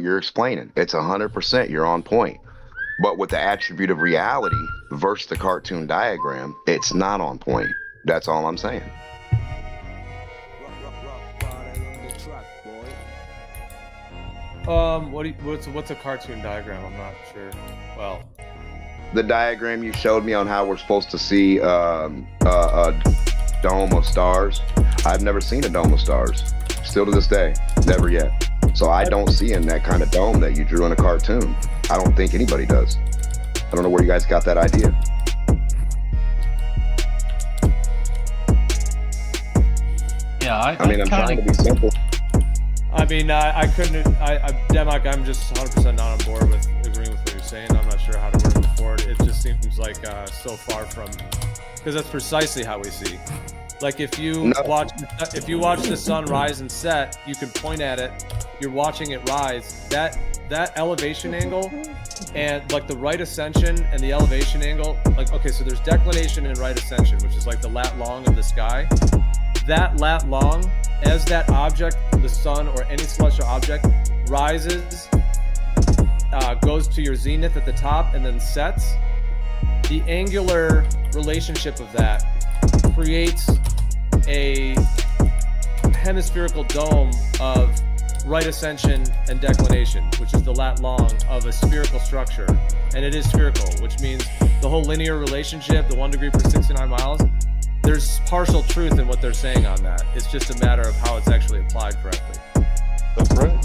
you're explaining. It's 100%. You're on point. But with the attribute of reality versus the cartoon diagram, it's not on point. That's all I'm saying. What's a cartoon diagram? I'm not sure. Well, the diagram you showed me on how we're supposed to see a dome of stars. I've never seen a dome of stars. Still to this day, never yet. So I don't see in that kind of dome that you drew in a cartoon. I don't think anybody does. I don't know where you guys got that idea. Yeah, I mean, I'm trying to be simple. I mean, I couldn't. Democ, I'm just 100% not on board with agreeing with what you're saying. I'm not sure how to move forward. It just seems like so far from, because that's precisely how we see. Like if you watch the sun rise and set, you can point at it. You're watching it rise. That elevation angle, and like the right ascension and the elevation angle. Like okay, so there's declination and right ascension, which is like the lat long of the sky. That lat long, as that object, the sun or any celestial object, rises, goes to your zenith at the top and then sets, the angular relationship of that creates a hemispherical dome of right ascension and declination, which is the lat long of a spherical structure. And it is spherical, which means the whole linear relationship, the 1 degree per 69 miles, there's partial truth in what they're saying on that. It's just a matter of how it's actually applied correctly. That's right.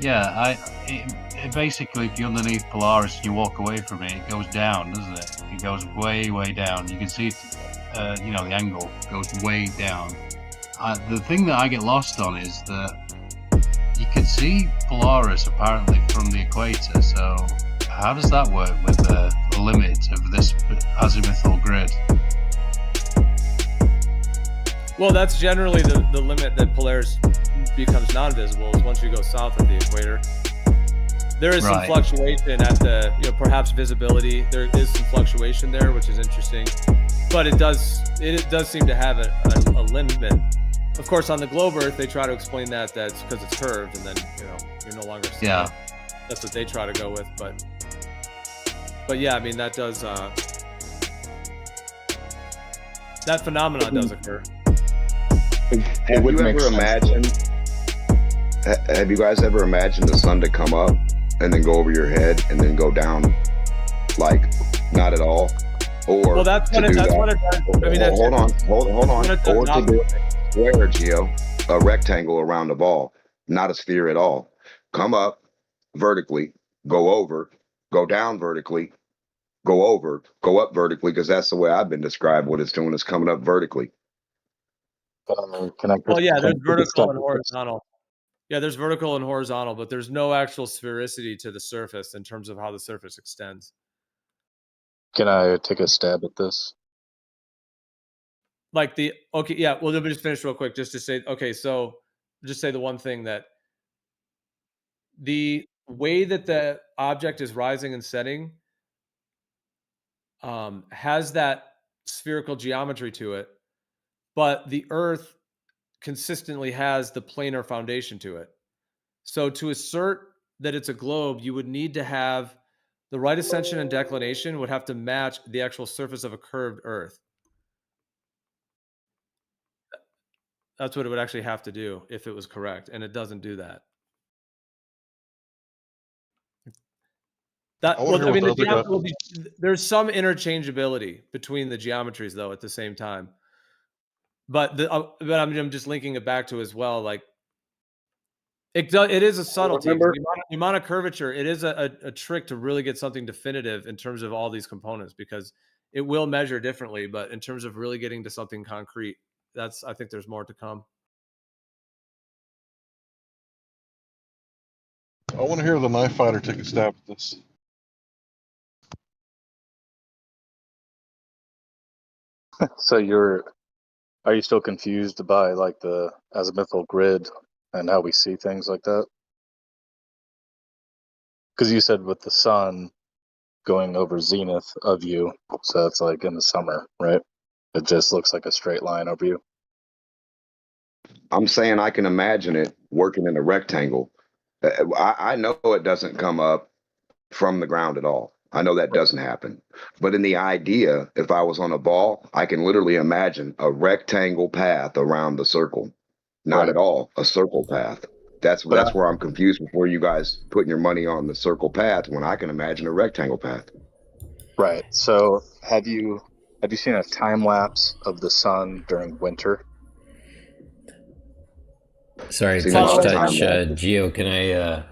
Yeah, it basically, if you're underneath Polaris and you walk away from it, it goes down, doesn't it? It goes way, way down. You can see it, the angle goes way down. The thing that I get lost on is that you can see Polaris apparently from the equator, so how does that work with the limit of this azimuthal grid? Well, that's generally the limit that Polaris becomes non-visible is once you go south of the equator. There is some fluctuation at the, perhaps visibility. There is some fluctuation there, which is interesting, but it does seem to have a limit. Of course, on the globe Earth, they try to explain that's because it's curved, and then you're no longer seeing it. That's what they try to go with, but yeah, I mean that does that phenomenon does occur. Have you guys ever imagined the sun to come up and then go over your head and then go down, like not at all? Or well, that's what it does. I mean, hold on. Or to do a square, Geo, a rectangle around the ball, not a sphere at all. Come up vertically, go over, go down vertically, go over, go up vertically, because that's the way I've been described. What it's doing is coming up vertically. There's vertical and horizontal. Yeah, there's vertical and horizontal, but there's no actual sphericity to the surface in terms of how the surface extends. Can I take a stab at this? Well, let me just finish real quick, just to say, so just say the one thing that the way that the object is rising and setting has that spherical geometry to it, but the Earth consistently has the planar foundation to it. So to assert that it's a globe, you would need to have the right ascension and declination would have to match the actual surface of a curved Earth. That's what it would actually have to do if it was correct, and it doesn't do that. There's some interchangeability between the geometries, though, at the same time. But I'm just linking it back to as well. Like it is a subtlety. The amount of curvature, it is a trick to really get something definitive in terms of all these components, because it will measure differently. But in terms of really getting to something concrete, I think there's more to come. I want to hear the knife fighter take a stab at this. So are you still confused by like the azimuthal grid and how we see things like that? Because you said with the sun going over zenith of you, so that's like in the summer, right? It just looks like a straight line over you. I'm saying I can imagine it working in a rectangle I know it doesn't come up from the ground at all. I know that doesn't happen. But in the idea, if I was on a ball, I can literally imagine a rectangle path around the circle. Not Right. at all a circle path. That's But that's where I'm confused before you guys putting your money on the circle path when I can imagine a rectangle path. right. So have you seen a time lapse of the sun during winter? Sorry, See, Well, touch, I'm- Geo, can I,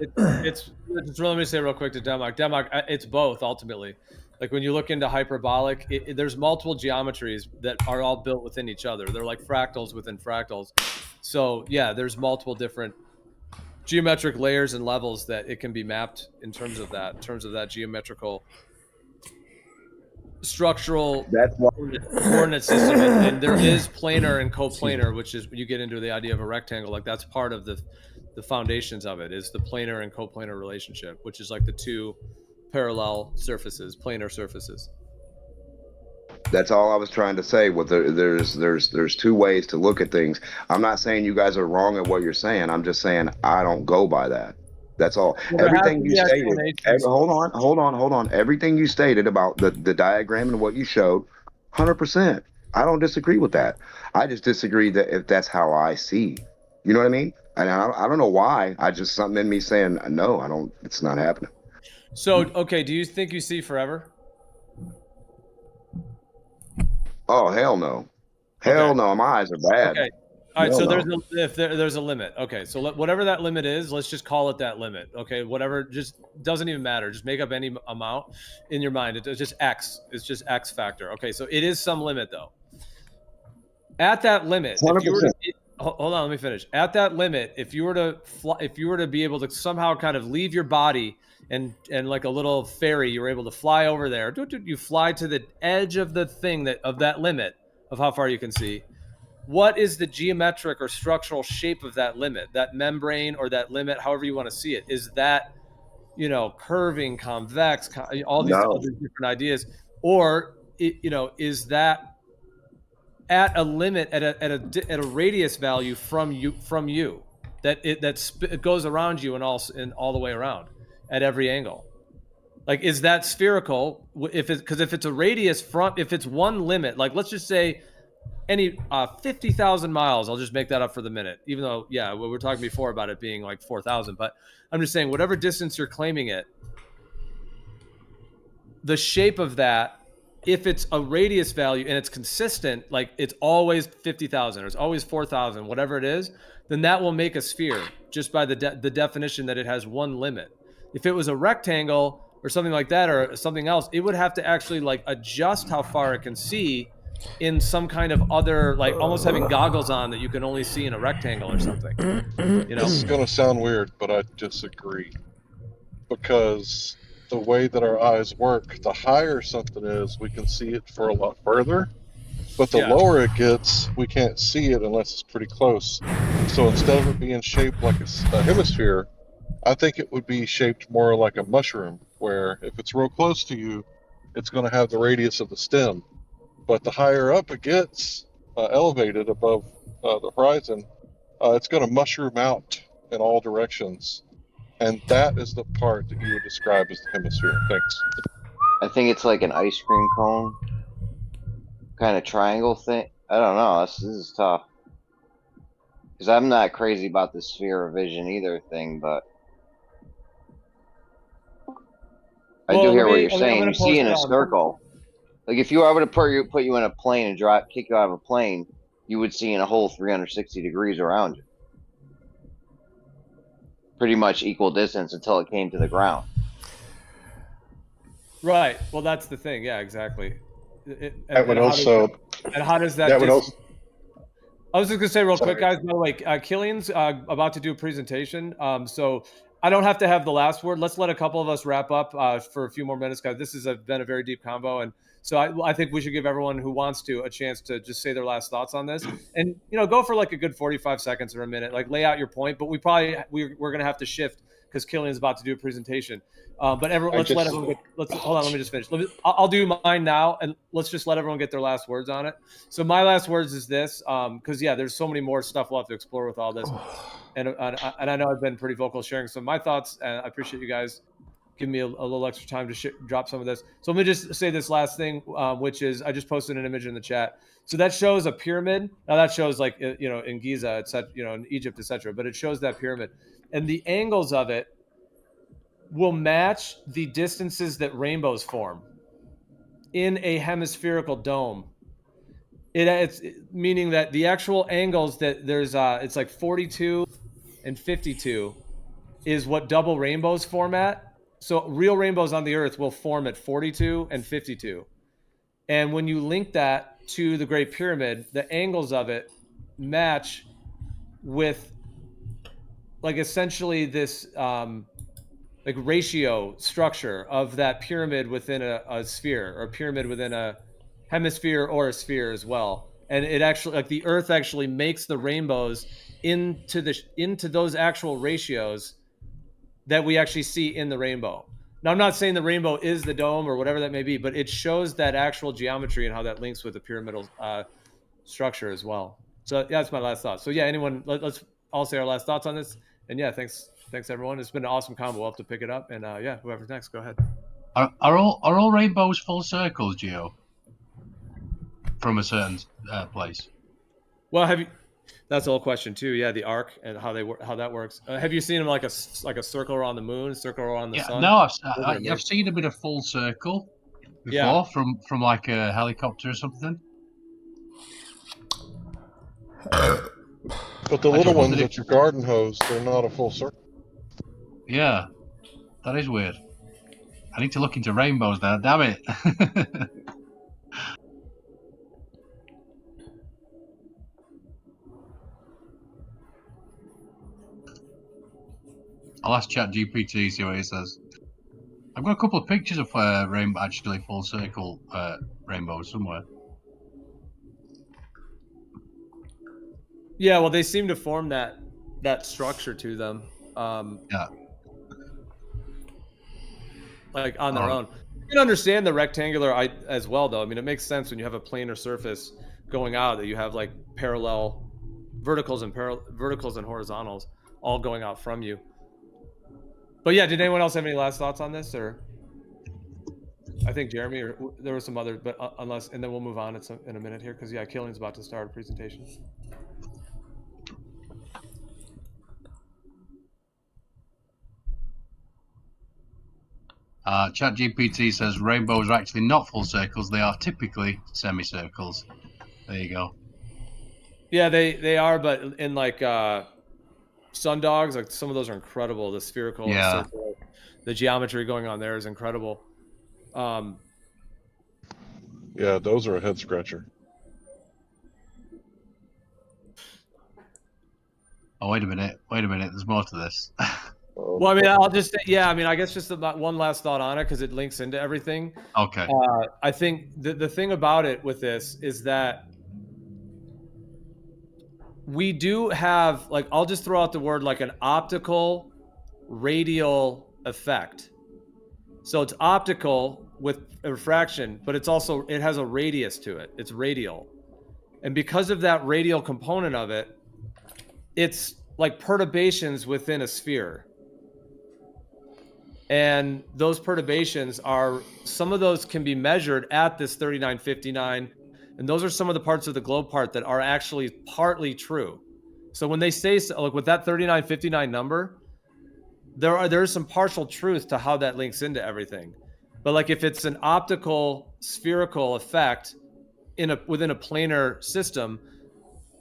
It's just let me say real quick to Denmark. Denmark, it's both ultimately. Like when you look into hyperbolic, there's multiple geometries that are all built within each other. They're like fractals within fractals. So yeah, there's multiple different geometric layers and levels that it can be mapped in terms of that geometrical structural That's why coordinate system, and there is planar and coplanar, which is when you get into the idea of a rectangle. Like that's part of the foundations of it is the planar and coplanar relationship, which is like the two parallel surfaces, planar surfaces. that's all I was trying to say. With there's two ways to look at things. I'm not saying you guys are wrong at what you're saying. I'm just saying I don't go by that. That's all. Well, there Everything has to you be stated. explanations. Hold on. Everything you stated about the diagram and what you showed, 100%. I don't disagree with that. I just disagree that if that's how I see. You know what I mean? And I don't know why. I just something in me saying no. I don't. It's not happening. So okay, do you think you see forever? Oh hell no. Hell Okay. no. My eyes are bad. Okay. All right, Hell so no. there's a limit. Okay, so whatever that limit is, let's just call it that limit. Okay, whatever, just doesn't even matter. Just make up any amount in your mind. It's just X. It's just X factor. Okay, so it is some limit though. At that limit, if you were to, 100%. hold on, let me finish. At that limit, if you were to fly, if you were to be able to somehow kind of leave your body and like a little ferry, you were able to fly over there. You fly to the edge of the thing that limit of how far you can see. What is the geometric or structural shape of that limit, that membrane or that limit, however you want to see it? Is that, curving, convex, all these No. other different ideas, or is that at a limit at a radius value from you that it goes around you and all the way around at every angle? Like, is that spherical? Because if it's a radius if it's one limit, like let's just say any 50,000 miles, I'll just make that up for the minute, even though, yeah, we were talking before about it being like 4,000, but I'm just saying whatever distance you're claiming it, the shape of that, if it's a radius value and it's consistent, like it's always 50,000 or it's always 4,000, whatever it is, then that will make a sphere just by the definition that it has one limit. If it was a rectangle or something like that or something else, it would have to actually like adjust how far it can see in some kind of other, like almost having goggles on that you can only see in a rectangle or something. This is going to sound weird, but I disagree. Because the way that our eyes work, the higher something is, we can see it for a lot further. But the lower it gets, we can't see it unless it's pretty close. So instead of it being shaped like a hemisphere, I think it would be shaped more like a mushroom, where if it's real close to you, it's going to have the radius of the stem. But the higher up it gets, elevated above the horizon, it's going to mushroom out in all directions. And that is the part that you would describe as the hemisphere. Thanks. I think it's like an ice cream cone kind of triangle thing. I don't know. This is tough. Because I'm not crazy about the sphere of vision either thing, but I do hear what you're saying. You see in a circle. Like if I were to put you in a plane and kick you out of a plane, you would see in a whole 360 degrees around you. Pretty much equal distance until it came to the ground. Right. Well, that's the thing. Yeah, exactly. That would also. And how does that? That would also. I was just gonna say real quick, guys. By the way, Killian's about to do a presentation, so I don't have to have the last word. Let's let a couple of us wrap up for a few more minutes, guys. This has been a very deep convo, and so I think we should give everyone who wants to a chance to just say their last thoughts on this, and go for like a good 45 seconds or a minute, like lay out your point. But we're gonna have to shift because Killian's about to do a presentation. But everyone, I let's let just- everyone hold on. Let me just finish. I'll do mine now, and let's just let everyone get their last words on it. So my last words is this, because there's so many more stuff we'll have to explore with all this, and I know I've been pretty vocal sharing some of my thoughts, and I appreciate you guys giving me a little extra time to drop some of this. So let me just say this last thing, which is I just posted an image in the chat. So that shows a pyramid. Now that shows like in Giza, etc., in Egypt, etc. But it shows that pyramid, and the angles of it will match the distances that rainbows form in a hemispherical dome. It's meaning that the actual angles that there's it's like 42 and 52 is what double rainbows form at. So real rainbows on the earth will form at 42 and 52. And when you link that to the Great Pyramid, the angles of it match with like essentially this like ratio structure of that pyramid within a sphere, or a pyramid within a hemisphere or a sphere as well. And it actually, like the earth actually makes the rainbows into those actual ratios that we actually see in the rainbow. Now, I'm not saying the rainbow is the dome or whatever that may be, but it shows that actual geometry and how that links with the pyramidal structure as well. So that's my last thought. So anyone, let's all say our last thoughts on this. And thanks everyone. It's been an awesome combo. We'll have to pick it up. And whoever's next, go ahead. Are all rainbows full circles, Gio? From a certain place. Well, that's the whole question too. Yeah, the arc and how that works. Have you seen them like a circle around the moon, circle around the sun? No, I've seen a bit of full circle before from like a helicopter or something. But the little ones at your garden hose, they're not a full circle. Yeah, that is weird. I need to look into rainbows now. Damn it. I'll ask ChatGPT, see what he says. I've got a couple of pictures of actually full circle rainbows somewhere. Yeah, well, they seem to form that structure to them. Like on their own. You can understand the rectangular as well, though. I mean, it makes sense when you have a planar surface going out that you have like parallel verticals and horizontals all going out from you. But did anyone else have any last thoughts on this, or I think Jeremy, or there were some others, but and then we'll move on in a minute here because Killian's about to start a presentation. ChatGPT says rainbows are actually not full circles; they are typically semicircles. There you go. Yeah, they are, but in like sundogs, like some of those are incredible. The spherical, circle, the geometry going on there is incredible. Yeah, those are a head scratcher. Oh, wait a minute. There's more to this. Well, I mean, I'll just say, I guess just one last thought on it because it links into everything. Okay. I think the thing about it with this is that we do have, like, I'll just throw out the word like an optical radial effect. So it's optical with a refraction, but it has a radius to it. It's radial. And because of that radial component of it, it's like perturbations within a sphere. And those perturbations some of those can be measured at this 3959. And those are some of the parts of the globe part that are actually partly true. So when they say, like with that 3959 number, there's some partial truth to how that links into everything. But like if it's an optical spherical effect within a planar system,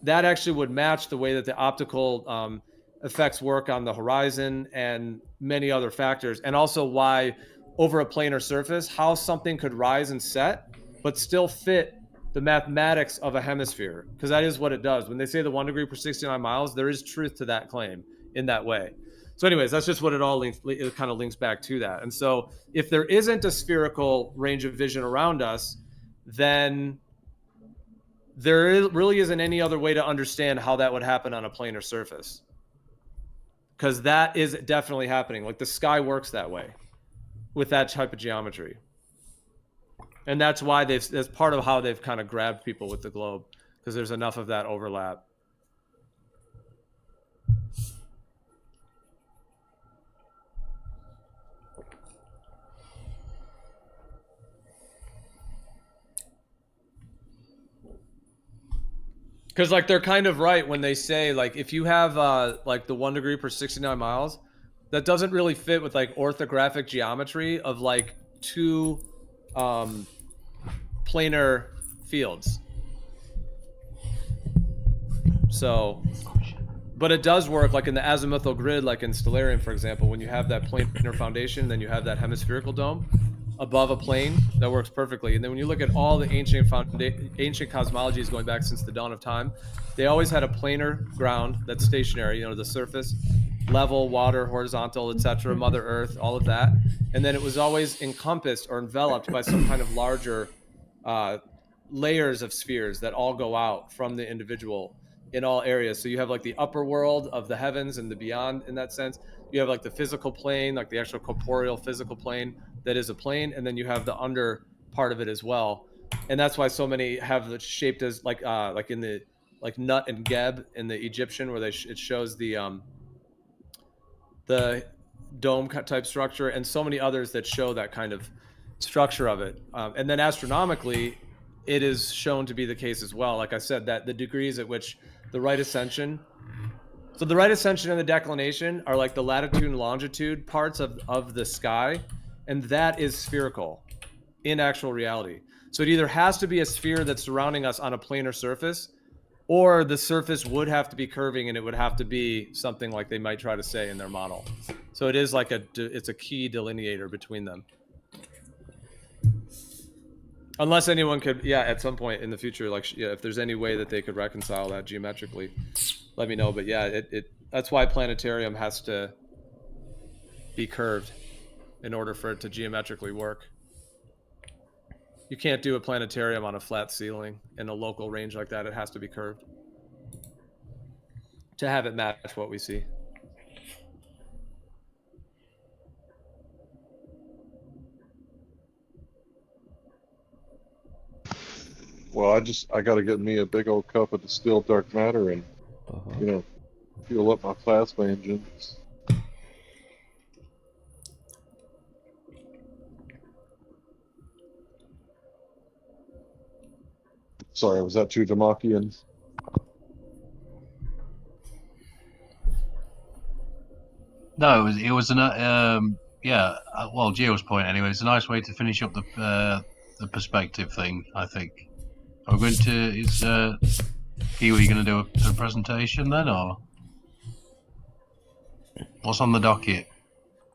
that actually would match the way that the optical effects work on the horizon and many other factors. And also why over a planar surface, how something could rise and set, but still fit the mathematics of a hemisphere, because that is what it does. When they say the 1 degree per 69 miles, there is truth to that claim in that way. So anyways, that's just what it kind of links back to that. And so if there isn't a spherical range of vision around us, then really isn't any other way to understand how that would happen on a planar surface. because that is definitely happening. Like the sky works that way with that type of geometry. And that's why that's part of how they've kind of grabbed people with the globe, because there's enough of that overlap. Because like they're kind of right when they say like if you have like the 1 degree per 69 miles, that doesn't really fit with like orthographic geometry of like two planar fields. So, but it does work like in the azimuthal grid, like in Stellarium, for example, when you have that planar foundation, then you have that hemispherical dome above a plane, that works perfectly. And then when you look at all the ancient cosmologies going back since the dawn of time, they always had a planar ground that's stationary, you know, the surface, level, water, horizontal, etc., Mother Earth, all of that. And then it was always encompassed or enveloped by some kind of larger layers of spheres that all go out from the individual in all areas. So you have like the upper world of the heavens and the beyond in that sense. You have like the physical plane, like the actual corporeal physical plane that is a plane, and then you have the under part of it as well. And that's why so many have it shaped as like in the like Nut and Geb in the Egyptian, where it shows the dome type structure, and so many others that show that kind of structure of it. And then astronomically, it is shown to be the case as well. Like I said, that the degrees at which the right ascension, so the right ascension and the declination are like the latitude and longitude parts of the sky, and that is spherical in actual reality. So it either has to be a sphere that's surrounding us on a planar surface, or the surface would have to be curving, and it would have to be something like they might try to say in their model. So it is like it's a key delineator between them. Unless anyone could, at some point in the future, like, if there's any way that they could reconcile that geometrically, let me know. But yeah, that's why planetarium has to be curved in order for it to geometrically work. You can't do a planetarium on a flat ceiling in a local range like that. It has to be curved to have it match what we see. Well, I got to get me a big old cup of distilled dark matter and, fuel up my plasma engines. Sorry, was that too Demachian? No, it was well, Geo's point anyway. It's a nice way to finish up the perspective thing, I think. Are we going to, Kiwi going to do a presentation then, or what's on the docket?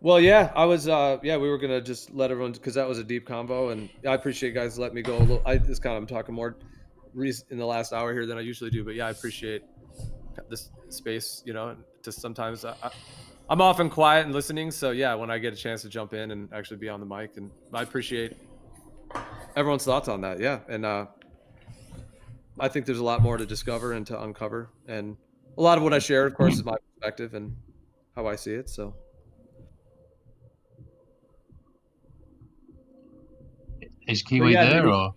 Well, yeah, I was, we were going to just let everyone, because that was a deep convo, and I appreciate you guys letting me go a little. I'm talking more in the last hour here than I usually do, but yeah, I appreciate this space, just sometimes I'm often quiet and listening. So yeah, when I get a chance to jump in and actually be on the mic, and I appreciate everyone's thoughts on that. Yeah. And, I think there's a lot more to discover and to uncover, and a lot of what I share, of course, is my perspective and how I see it. So. Is Kiwi there, or?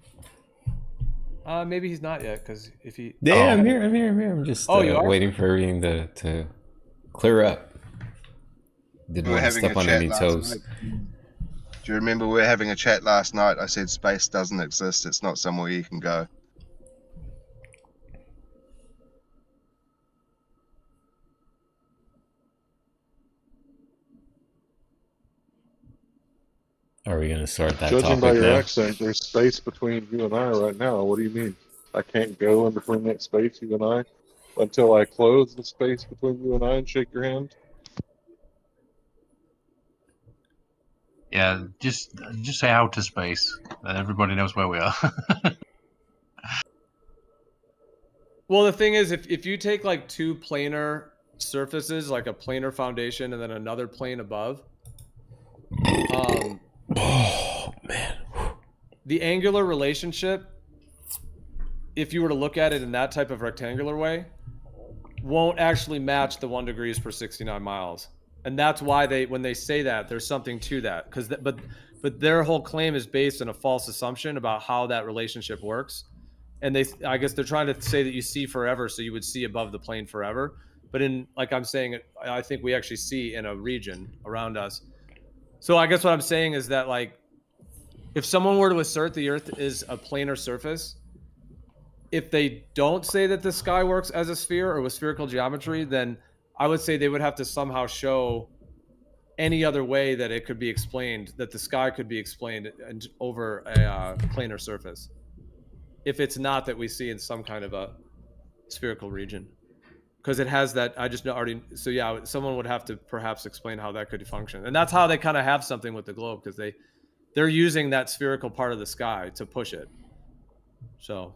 Maybe he's not yet, because if he... Yeah, I'm here. I'm just waiting for everything to clear up. Didn't want to step on any toes. Do you remember we were having a chat last night? I said space doesn't exist. It's not somewhere you can go. Are we going to start that Judging topic by your now? accent, there's space between you and I right now. What do you mean? I can't go in between that space, you and I, until I close the space between you and I and shake your hand? Yeah, just say outer space. Everybody knows where we are. Well, the thing is, if you take like two planar surfaces, like a planar foundation and then another plane above, oh man, the angular relationship, if you were to look at it in that type of rectangular way, won't actually match the 1 degrees per 69 miles. And that's why when they say that, there's something to that. But their whole claim is based on a false assumption about how that relationship works. And I guess they're trying to say that you see forever, so you would see above the plane forever. But like I'm saying, I think we actually see in a region around us. So I guess what I'm saying is that, like, if someone were to assert the Earth is a planar surface, if they don't say that the sky works as a sphere or with spherical geometry, then I would say they would have to somehow show any other way that it could be explained, that the sky could be explained over a planar surface. If it's not that we see in some kind of a spherical region. Because it has that, I just already, so yeah, someone would have to perhaps explain how that could function. And that's how they kind of have something with the globe, because they're using that spherical part of the sky to push it. So.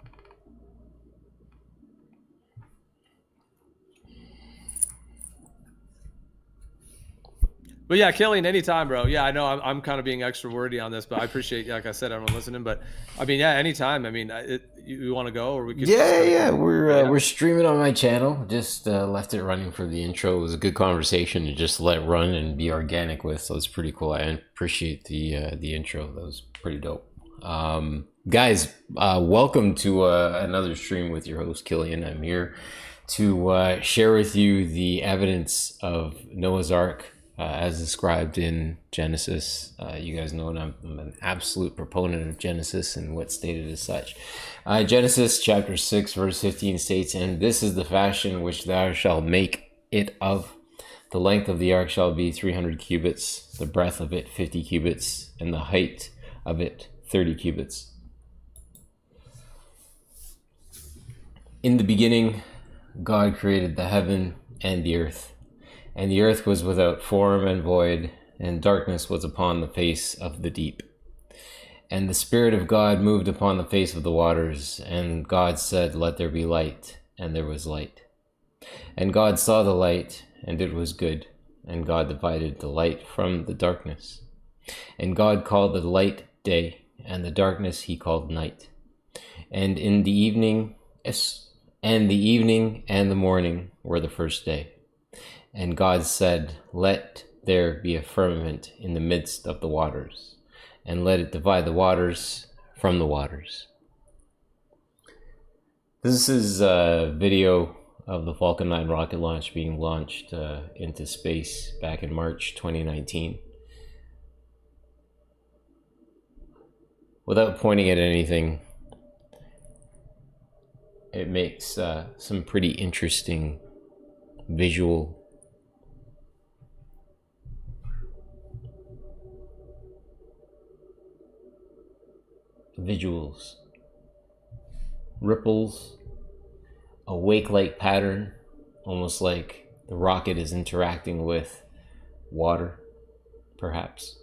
But yeah, Killian, anytime, bro. Yeah, I know I'm kind of being extra wordy on this, but I appreciate, like I said, everyone listening. But I mean, yeah, anytime. I mean, you want to go, or we could? Yeah. We're streaming on my channel. Just left it running for the intro. It was a good conversation to just let run and be organic with. So it's pretty cool. I appreciate the intro. That was pretty dope. Guys, welcome to another stream with your host Killian. I'm here to share with you the evidence of Noah's Ark. As described in Genesis. You guys know I'm an absolute proponent of Genesis and what's stated as such. Genesis chapter 6 verse 15 states, "And this is the fashion which thou shalt make it of. The length of the ark shall be 300 cubits, the breadth of it 50 cubits, and the height of it 30 cubits. In the beginning, God created the heaven and the earth. And the earth was without form and void, and darkness was upon the face of the deep. And the Spirit of God moved upon the face of the waters, and God said, Let there be light, and there was light. And God saw the light, and it was good, and God divided the light from the darkness. And God called the light day, and the darkness he called night. And the evening and the morning were the first day. And God said, Let there be a firmament in the midst of the waters, and let it divide the waters from the waters." This is a video of the Falcon 9 rocket launch being launched into space back in March 2019. Without pointing at anything, it makes some pretty interesting visuals. Ripples, a wake-like pattern, almost like the rocket is interacting with water, perhaps.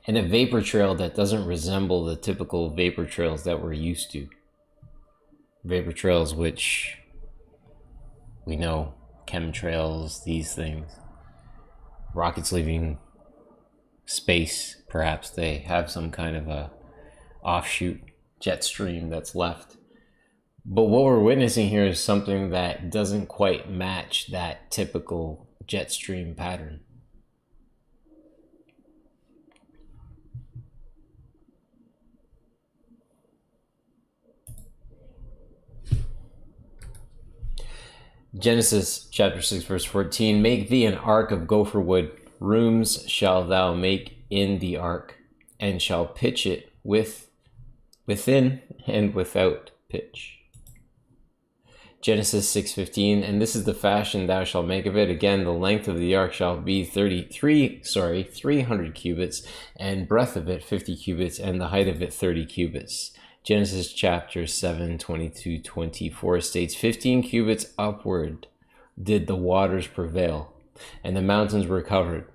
And a vapor trail that doesn't resemble the typical vapor trails that we're used to. Vapor trails which we know, chemtrails, these things. Rockets leaving space, perhaps they have some kind of a offshoot jet stream that's left. But what we're witnessing here is something that doesn't quite match that typical jet stream pattern. Genesis chapter 6 verse 14, "Make thee an ark of gopher wood. Rooms shall thou make in the ark, and shall pitch it within and without pitch." Genesis 6:15, "And this is the fashion thou shalt make of it. Again, the length of the ark shall be 300 cubits, and breadth of it 50 cubits, and the height of it 30 cubits." Genesis chapter 7, 22-24 states, 15 cubits upward did the waters prevail, and the mountains were covered,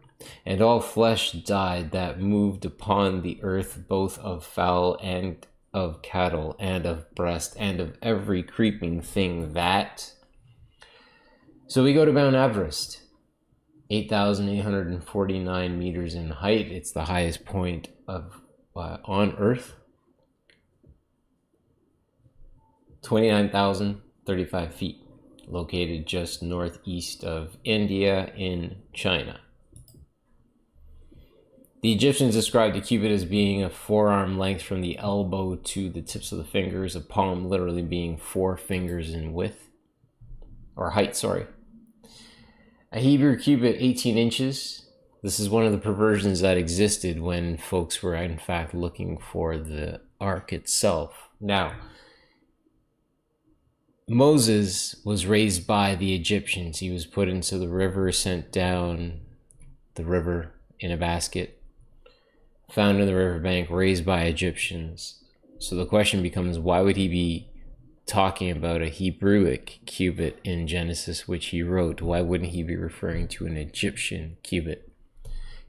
and all flesh died that moved upon the earth, both of fowl and of cattle, and of breast, and of every creeping thing that... So we go to Mount Everest, 8,849 meters in height. It's the highest point on Earth. 29,035 feet, located just northeast of India in China. The Egyptians described a cubit as being a forearm length from the elbow to the tips of the fingers, a palm literally being 4 fingers in width, or height, sorry. A Hebrew cubit, 18 inches. This is one of the perversions that existed when folks were in fact looking for the ark itself. Now, Moses was raised by the Egyptians. He was put into the river, sent down the river in a basket, found in the riverbank, raised by Egyptians. So the question becomes, why would he be talking about a Hebrewic cubit in Genesis, which he wrote? Why wouldn't he be referring to an Egyptian cubit?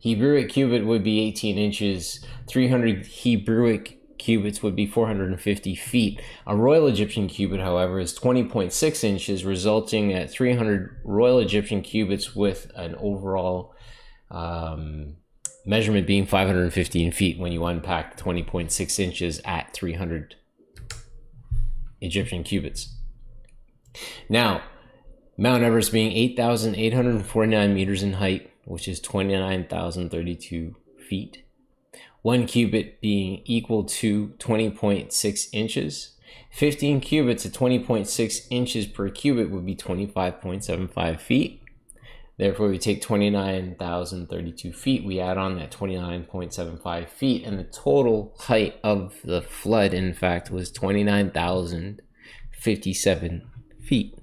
Hebrewic cubit would be 18 inches. 300 Hebrewic cubits would be 450 feet. A Royal Egyptian cubit, however, is 20.6 inches, resulting at 300 Royal Egyptian cubits with an overall measurement being 515 feet when you unpack 20.6 inches at 300 Egyptian cubits. Now, Mount Everest being 8,849 meters in height, which is 29,032 feet. 1 cubit being equal to 20.6 inches. 15 cubits at 20.6 inches per cubit would be 25.75 feet. Therefore, we take 29,032 feet, we add on that 29.75 feet, and the total height of the flood, in fact, was 29,057 feet.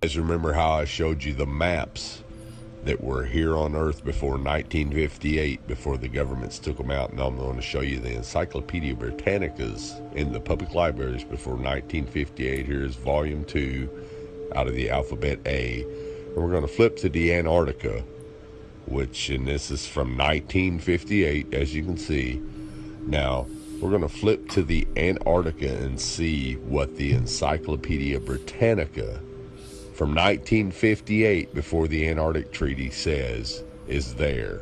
Guys, remember how I showed you the maps that were here on Earth before 1958, before the governments took them out? And I'm going to show you the Encyclopedia Britannicas in the public libraries before 1958. Here's volume 2 out of the alphabet A. And we're going to flip to the Antarctica, which, and this is from 1958, as you can see. Now, we're going to flip to the Antarctica and see what the Encyclopedia Britannica from 1958, before the Antarctic Treaty, says is there.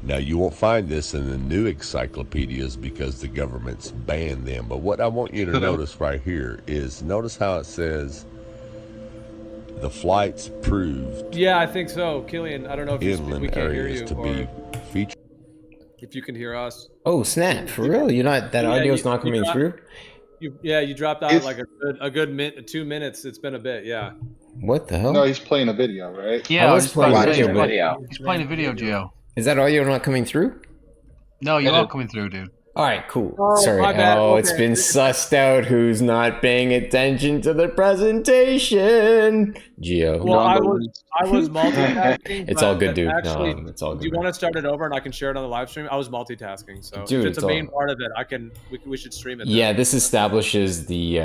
Now, you won't find this in the new encyclopedias because the government's banned them. But what I want you to notice right here is, notice how it says the flights proved. Yeah, I think so. Killian, I don't know if we Inland can't hear areas you, to or be featured. if you can hear us. Oh, snap. For real? You're not, that Yeah, audio's you- not coming you- through? You dropped out like a good 2 minutes. It's been a bit, yeah. What the hell? No, he's playing a video, right? Yeah, I was he's playing Watching video, video. but He's playing a video, Gio. is that audio not coming through? No, you are coming through, dude. All right, cool. Oh, Sorry. my bad. Oh, it's Okay. been sussed out who's not paying attention to the presentation. Geo. Well, I was multitasking. It's but all good, dude. Actually, No, it's all do good. you want to start it over and I can share it on the live stream? I was multitasking, so Dude, if it's it's a main all- part of it, we should stream it. Yeah, this establishes the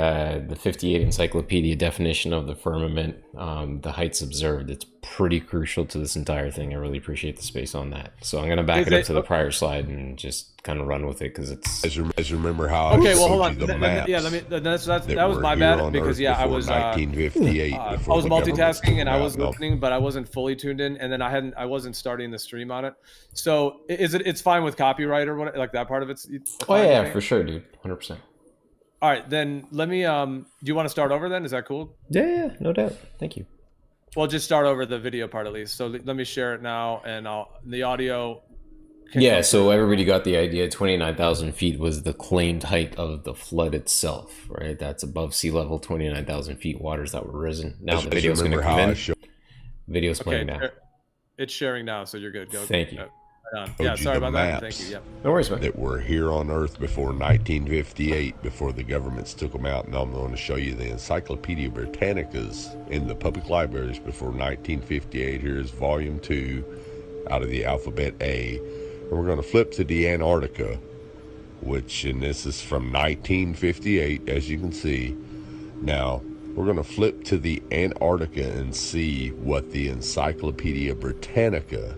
58 encyclopedia definition of the firmament, the heights observed. It's pretty crucial to this entire thing. I really appreciate the space on that. So I'm going to back Is it up it- to the prior slide and just kind of run with it because it's... As remember how I Okay, well, showed hold on. you the maps that was were my here bad on because Earth I before was 1958. I before was the governments multitasking took and them I out. was No, listening, but I wasn't fully tuned in, and then I wasn't starting the stream on it. So it's fine with copyright or what, like that part of it's Oh, fine, you yeah, think? for sure, dude. 100%. All right, then let me do you want to start over then? Is that cool? Yeah, no doubt. Thank you. Well, just start over the video part at least. So let me share it now, and the audio. can Yeah, come so through. everybody got the idea. 29,000 feet was the claimed height of the flood itself, right? That's above sea level, 29,000 feet waters that were risen. Now the video's going to remember come how I in. showed Video's playing now. It's sharing now, so you're good. Go. Thank you. Right on. you Yeah, sorry the about that. maps. Thank you. Yeah. No worries, man. that were here on Earth before 1958, before the governments took them out. And I'm going to show you the Encyclopedia Britannicas in the public libraries before 1958. Here's volume 2 out of the alphabet A. And we're going to flip to the Antarctica, which, and this is from 1958, as you can see. Now, we're going to flip to the Antarctica and see what the Encyclopedia Britannica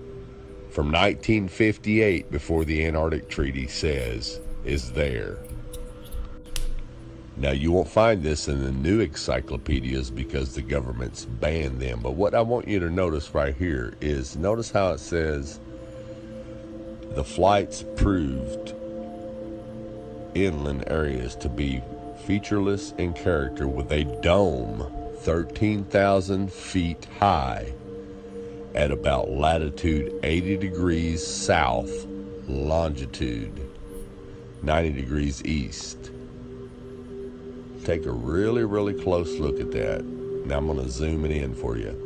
from 1958, before the Antarctic Treaty, says is there. Now, you won't find this in the new encyclopedias because the government's banned them. But what I want you to notice right here is, notice how it says The flights proved inland areas to be featureless in character, with a dome 13,000 feet high at about latitude 80 degrees south, longitude 90 degrees east. Take a really close look at that. Now I'm going to zoom it in for you.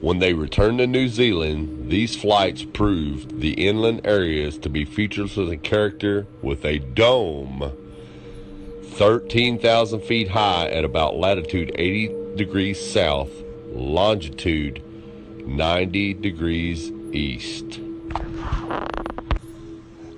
When they returned to New Zealand, these flights proved the inland areas to be featureless in character, with a dome 13,000 feet high at about latitude 80 degrees south, longitude 90 degrees east.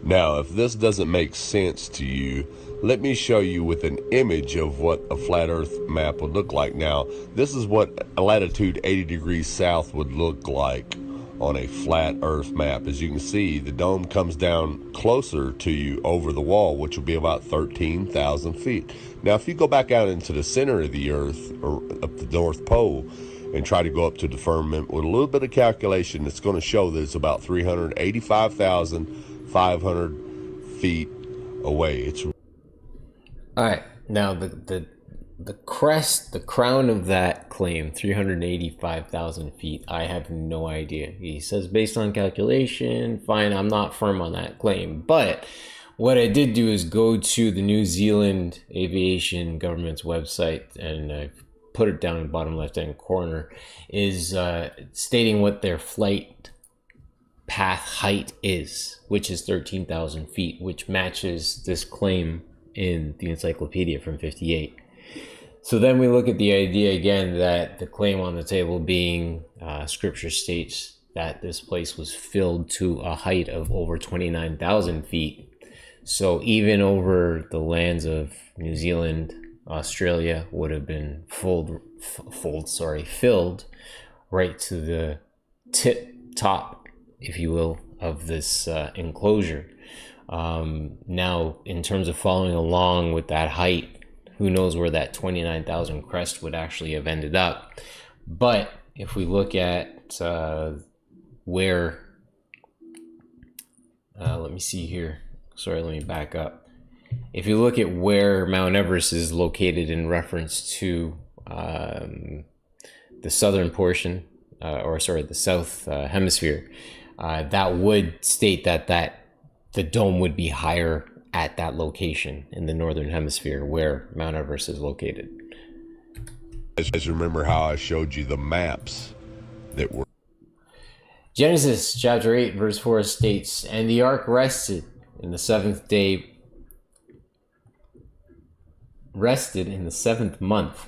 Now, if this doesn't make sense to you, let me show you with an image of what a flat earth map would look like. Now, this is what a latitude 80 degrees south would look like on a flat earth map. As you can see, the dome comes down closer to you over the wall, which will be about 13,000 feet. Now, if you go back out into the center of the earth, or up the North Pole, and try to go up to the firmament with a little bit of calculation, it's going to show that it's about 385,500 feet away. It's All right, now the crest, the crown of that claim, 385,000 feet. I have no idea. He says based on calculation. Fine, I'm not firm on that claim, but what I did do is go to the New Zealand Aviation Government's website, and I've put it down in the bottom left-hand corner, is stating what their flight path height is, which is 13,000 feet, which matches this claim in the encyclopedia from 58. So then we look at the idea again that the claim on the table being scripture states that this place was filled to a height of over 29,000 feet. So even over the lands of New Zealand, Australia would have been filled right to the top, if you will, of this enclosure. Now, in terms of following along with that height, who knows where that 29,000 crest would actually have ended up. But if we look at where, let me see here. Sorry, let me back up. If you look at where Mount Everest is located in reference to the southern portion, the south hemisphere, that would state that the dome would be higher at that location in the northern hemisphere where Mount Everest is located. As remember how I showed you the maps that were. Genesis chapter 8 verse 4 states, "And the ark rested in the seventh month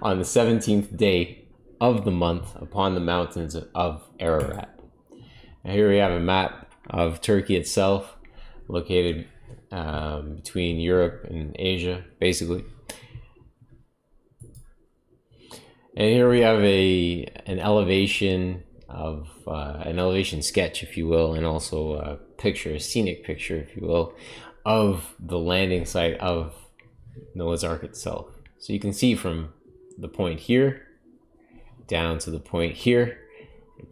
on the 17th day of the month upon the mountains of Ararat." Now here we have a map of Turkey itself, located between Europe and Asia, basically. And here we have an elevation of an elevation sketch, if you will, and also a picture, a scenic picture, if you will, of the landing site of Noah's Ark itself. So you can see from the point here down to the point here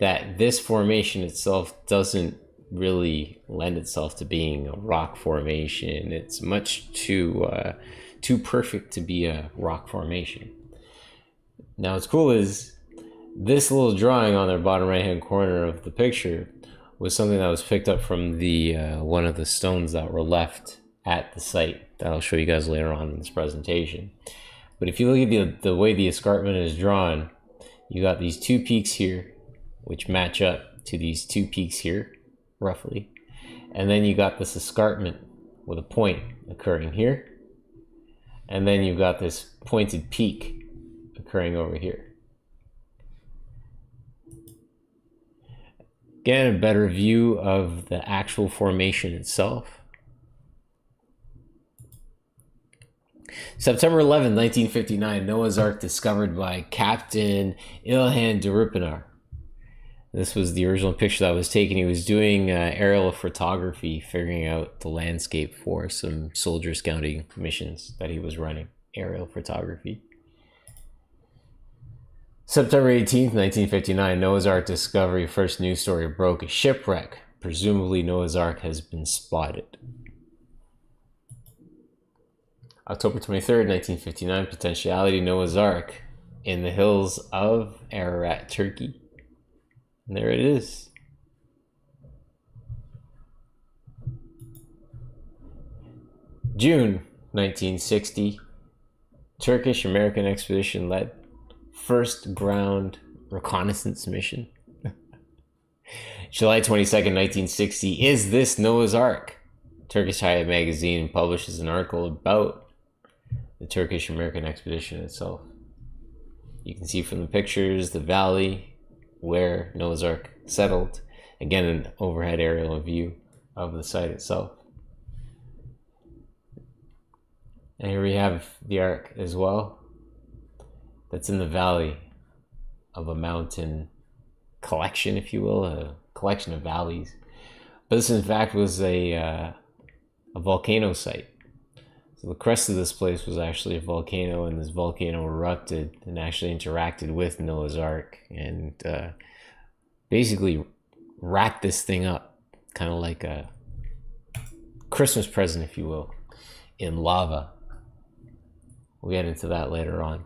that this formation itself doesn't really lend itself to being a rock formation. It's much too perfect to be a rock formation. Now what's cool is this little drawing on the bottom right hand corner of the picture was something that was picked up from the one of the stones that were left at the site that I'll show you guys later on in this presentation. But if you look at the way the escarpment is drawn, you got these two peaks here which match up to these two peaks here roughly, and then you got this escarpment with a point occurring here, and then you've got this pointed peak occurring over here. Again, a better view of the actual formation itself. September 11, 1959, Noah's Ark discovered by Captain Ilhan Durupinar. This was the original picture that was taken. He was doing aerial photography, figuring out the landscape for some soldier scouting missions that he was running, aerial photography. September 18th, 1959, Noah's Ark discovery first news story broke. A shipwreck Presumably Noah's Ark has been spotted. October 23rd, 1959, potentiality Noah's Ark in the hills of Ararat, Turkey. And there it is. June 1960, Turkish American expedition led first ground reconnaissance mission. July 22nd, 1960, is this Noah's Ark? Turkish Hayat magazine publishes an article about the Turkish American expedition itself. You can see from the pictures the valley where Noah's Ark settled. Again, an overhead aerial view of the site itself. And here we have the Ark as well. That's in the valley of a mountain collection, if you will, a collection of valleys. But this, in fact, was a volcano site. So the crest of this place was actually a volcano, and this volcano erupted and actually interacted with Noah's Ark and basically wrapped this thing up, kind of like a Christmas present, if you will, in lava. We'll get into that later on.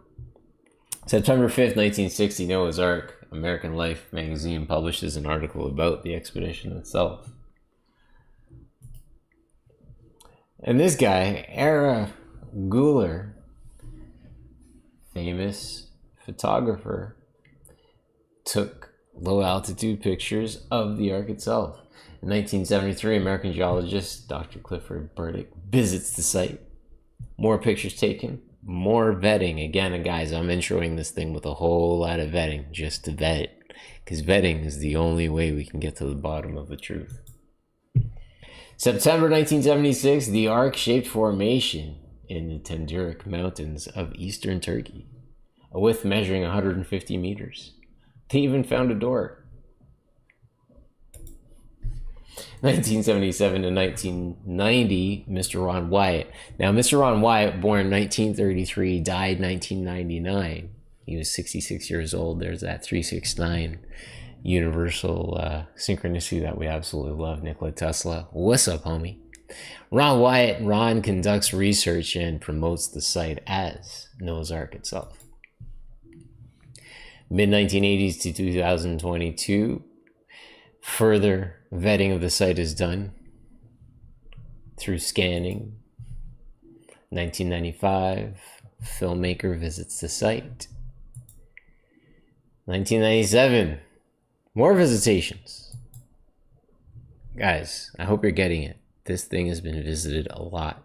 September 5th, 1960, Noah's Ark, American Life magazine publishes an article about the expedition itself. And this guy, Ara Guler, famous photographer, took low altitude pictures of the Ark itself. In 1973, American geologist Dr. Clifford Burdick visits the site. More pictures taken, more vetting. Again, guys, I'm introing this thing with a whole lot of vetting just to vet it, because vetting is the only way we can get to the bottom of the truth. September 1976, the Ark-shaped formation in the Tendyrik Mountains of eastern Turkey, a width measuring 150 meters. They even found a door. 1977 to 1990, Mr. Ron Wyatt. Now, Mr. Ron Wyatt, born 1933, died 1999. He was 66 years old. There's that 369 universal synchronicity that we absolutely love. Nikola Tesla. What's up, homie? Ron Wyatt. Ron conducts research and promotes the site as Noah's Ark itself. Mid-1980s to 2022, further vetting of the site is done through scanning. 1995, filmmaker visits the site. 1997, more visitations. Guys, I hope you're getting it. This thing has been visited a lot.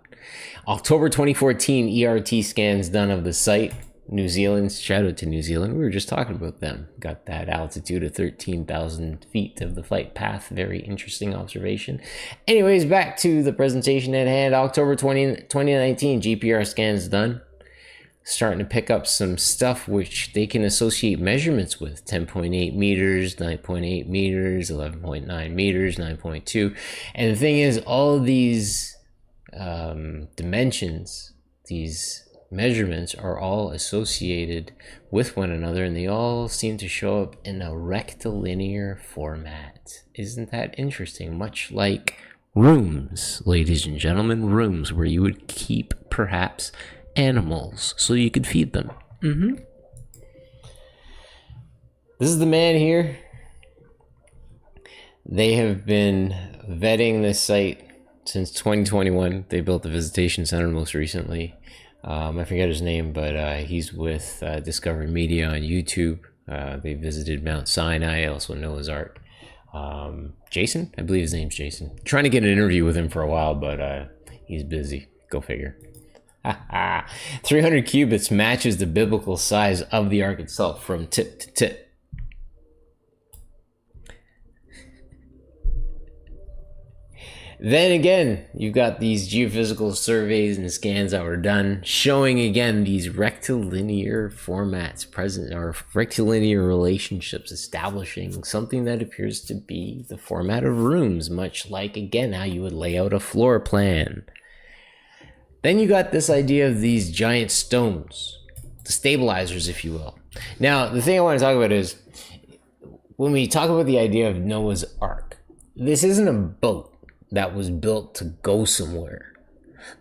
October 2014, ERT scans done of the site. New Zealand, shout out to New Zealand. We were just talking about them. Got that altitude of 13,000 feet of the flight path. Very interesting observation. Anyways, back to the presentation at hand. October 2019, GPR scans done. Starting to pick up some stuff which they can associate measurements with. 10.8 meters, 9.8 meters, 11.9 meters, 9.2. And the thing is, all of these dimensions, these measurements are all associated with one another, and they all seem to show up in a rectilinear format. Isn't that interesting? Much like rooms, ladies and gentlemen, rooms where you would keep perhaps animals so you could feed them. This is the man here. They have been vetting this site since 2021. They built the visitation center most recently. I forget his name, but he's with Discovery Media on YouTube. They visited Mount Sinai, also Noah's Ark. Jason? I believe his name's Jason. Trying to get an interview with him for a while, but he's busy. Go figure. 300 cubits matches the biblical size of the Ark itself from tip to tip. Then again, you've got these geophysical surveys and scans that were done showing again these rectilinear formats present, or rectilinear relationships establishing something that appears to be the format of rooms, much like again how you would lay out a floor plan. Then you got this idea of these giant stones, the stabilizers, if you will. Now, the thing I want to talk about is when we talk about the idea of Noah's Ark, this isn't a boat that was built to go somewhere.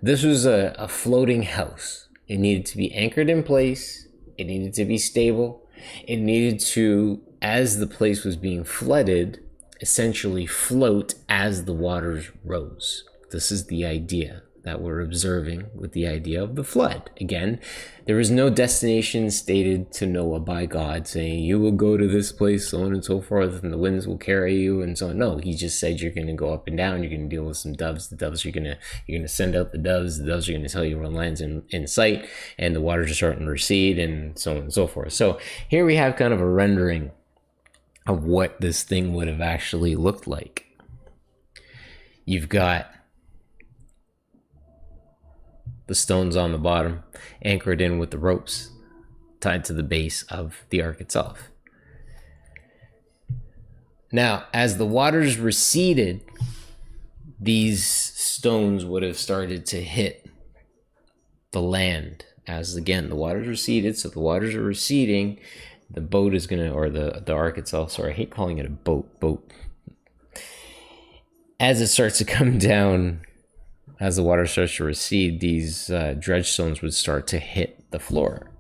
This was a floating house. It needed to be anchored in place. It needed to be stable. It needed to, as the place was being flooded, essentially float as the waters rose. This is the idea that we're observing with the idea of the flood. Again, there is no destination stated to Noah by God saying you will go to this place, so on and so forth, and the winds will carry you and so on. No, he just said you're going to go up and down. You're going to deal with some doves. The doves you're going to send out the doves. The doves are going to tell you when land's in sight, and the waters are starting to recede, and so on and so forth. So here we have kind of a rendering of what this thing would have actually looked like. You've got the stones on the bottom, anchored in with the ropes tied to the base of the ark itself. Now, as the waters receded, these stones would have started to hit the land. As again, the waters receded, so the waters are receding, the boat is gonna, or the ark itself, sorry, I hate calling it a boat. As it starts to come down, as the water starts to recede, these dredge stones would start to hit the floor.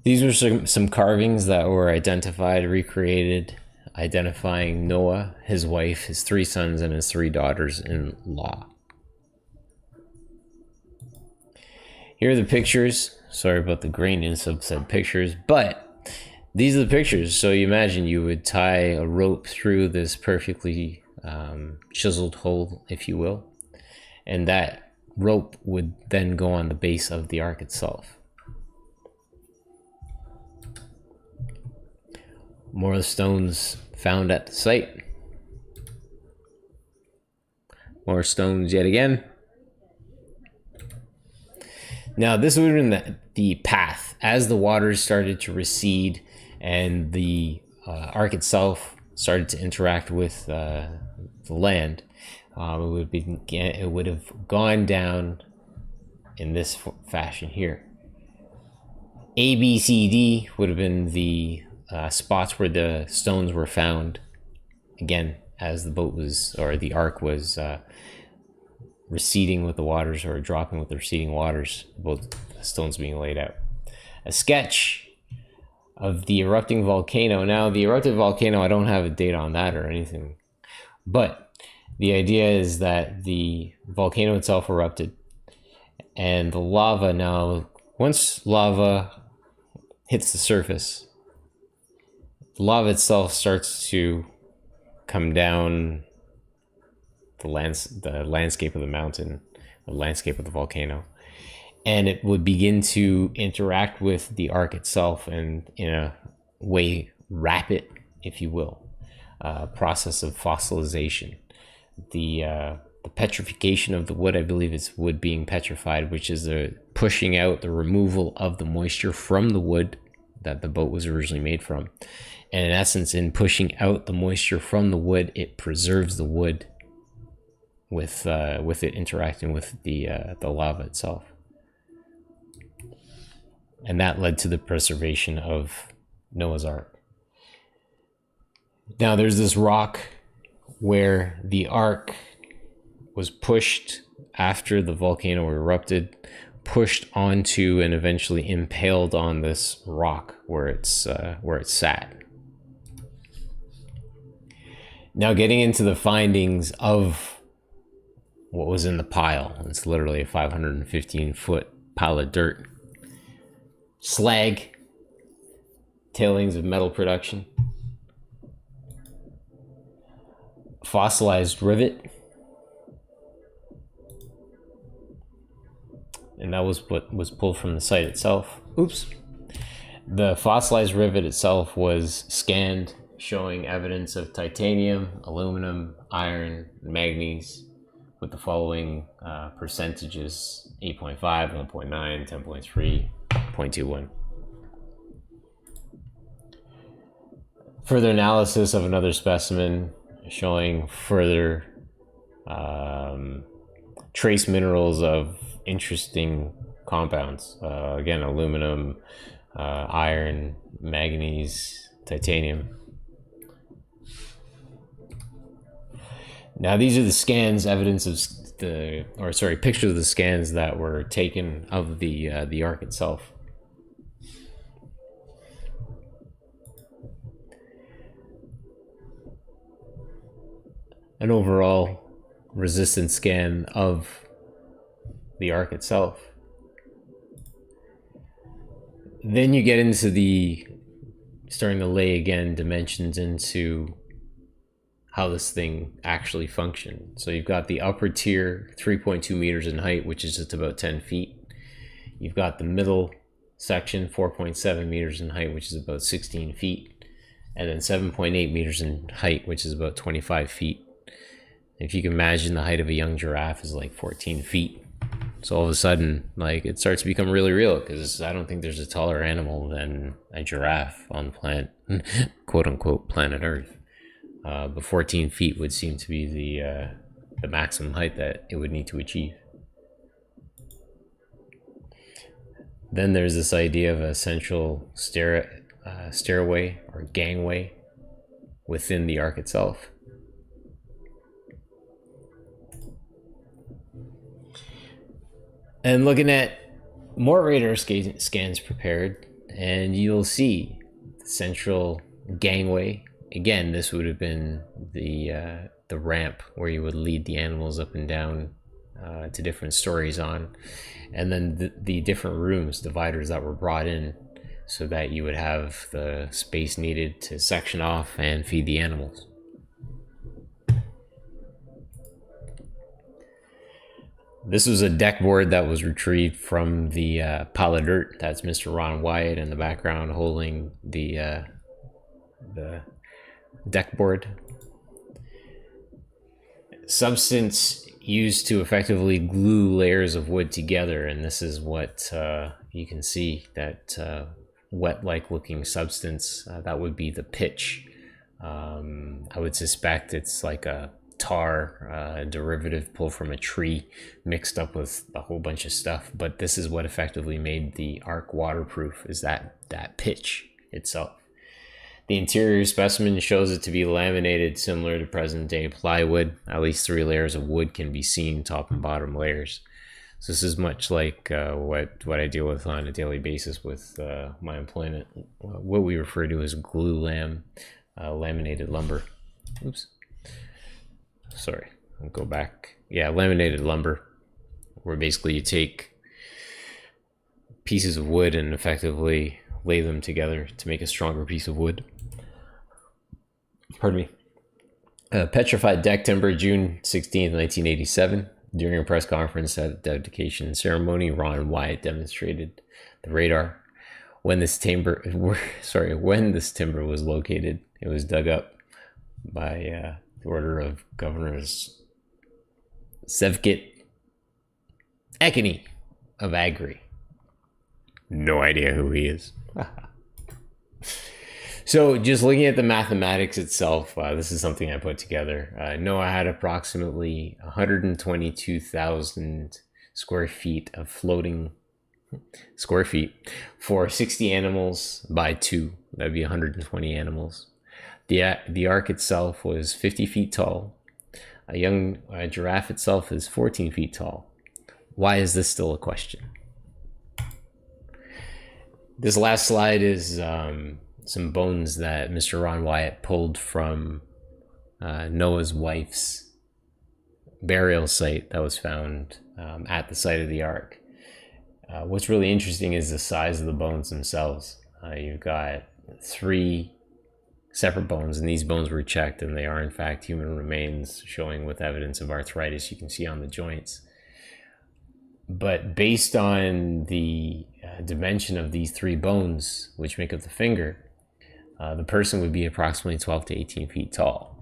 These were some carvings that were identified, recreated, identifying Noah, his wife, his 3 sons, and his 3 daughters-in-law. Here are the pictures. Sorry about the graininess of said pictures, but these are the pictures. So you imagine you would tie a rope through this perfectly chiseled hole, if you will, and that rope would then go on the base of the ark itself. More stones found at the site. More stones yet again. Now this would have been the path as the waters started to recede and the ark itself started to interact with the land. It would have gone down in this fashion here. A, B, C, D would have been the spots where the stones were found. Again, as the boat was, or the ark was receding with the waters, or dropping with the receding waters, both stones being laid out. A sketch of the erupting volcano. Now, the erupted volcano, I don't have a date on that or anything, but the idea is that the volcano itself erupted, and the lava now, once lava hits the surface, the lava itself starts to come down the landscape of the mountain, the landscape of the volcano, and it would begin to interact with the ark itself, and in a way wrap it, if you will. Process of fossilization. The petrification of the wood, I believe it's wood being petrified, which is the pushing out, the removal of the moisture from the wood that the boat was originally made from. And in essence, in pushing out the moisture from the wood, it preserves the wood with it interacting with the lava itself. And that led to the preservation of Noah's Ark. Now there's this rock where the ark was pushed after the volcano erupted, pushed onto and eventually impaled on this rock where it sat. Now getting into the findings of what was in the pile. It's literally a 515-foot pile of dirt. Slag, tailings of metal production, fossilized rivet, and that was what was pulled from the site itself. Oops. The fossilized rivet itself was scanned, showing evidence of titanium, aluminum, iron, manganese, with the following percentages: 8.5, 1.9, 10.3, 0.21. Further analysis of another specimen showing further trace minerals of interesting compounds. Again, aluminum, iron, manganese, titanium. Now these are the scans, evidence of pictures of the scans that were taken of the Ark itself. An overall resistance scan of the Ark itself. Then you get into starting to lay again dimensions into how this thing actually functioned. So you've got the upper tier, 3.2 meters in height, which is just about 10 feet. You've got the middle section, 4.7 meters in height, which is about 16 feet. And then 7.8 meters in height, which is about 25 feet. If you can imagine, the height of a young giraffe is like 14 feet. So all of a sudden, like, it starts to become really real, because I don't think there's a taller animal than a giraffe on the planet, quote unquote, planet Earth. But 14 feet would seem to be the maximum height that it would need to achieve. Then there's this idea of a central stairway or gangway within the Ark itself. And looking at more radar scans prepared, and you'll see the central gangway. Again, this would have been the ramp where you would lead the animals up and down to different stories on, and then the different rooms, dividers that were brought in, so that you would have the space needed to section off and feed the animals. This was a deck board that was retrieved from the pile of dirt. That's Mr. Ron Wyatt in the background holding the deck board. Substance used to effectively glue layers of wood together, and this is what you can see, that wet-like looking substance. That would be the pitch. I would suspect it's like a tar derivative pulled from a tree mixed up with a whole bunch of stuff, but this is what effectively made the Ark waterproof, is that pitch itself. The interior specimen shows it to be laminated similar to present day plywood. At least 3 layers of wood can be seen, top and bottom layers. So this is much like what I deal with on a daily basis with my employment, what we refer to as glue laminated lumber. Oops. Sorry, I'll go back. Yeah, laminated lumber, where basically you take pieces of wood and effectively lay them together to make a stronger piece of wood. Pardon me. Petrified deck timber, June 16th, 1987. During a press conference at the dedication ceremony, Ron Wyatt demonstrated the radar. When this timber was located, it was dug up by the order of Governors Sevkit Ekini of Agri. No idea who he is. So just looking at the mathematics itself, this is something I put together. NOAA had approximately 122,000 square feet of floating square feet for 60 animals by 2. That'd be 120 animals. The Ark itself was 50 feet tall. A young giraffe itself is 14 feet tall. Why is this still a question? This last slide is some bones that Mr. Ron Wyatt pulled from Noah's wife's burial site that was found at the site of the Ark. What's really interesting is the size of the bones themselves. You've got 3 separate bones, and these bones were checked, and they are in fact human remains, showing with evidence of arthritis you can see on the joints. But based on the dimension of these 3 bones, which make up the finger, the person would be approximately 12 to 18 feet tall,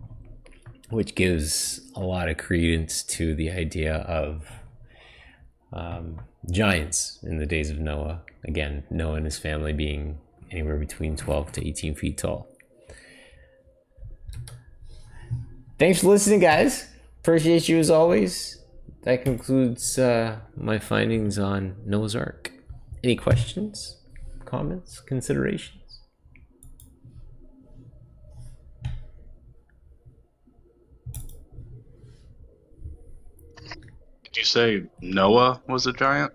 which gives a lot of credence to the idea of giants in the days of Noah. Again, Noah and his family being anywhere between 12 to 18 feet tall. Thanks for listening, guys. Appreciate you as always. That concludes my findings on Noah's Ark. Any questions, comments, considerations? Did you say Noah was a giant?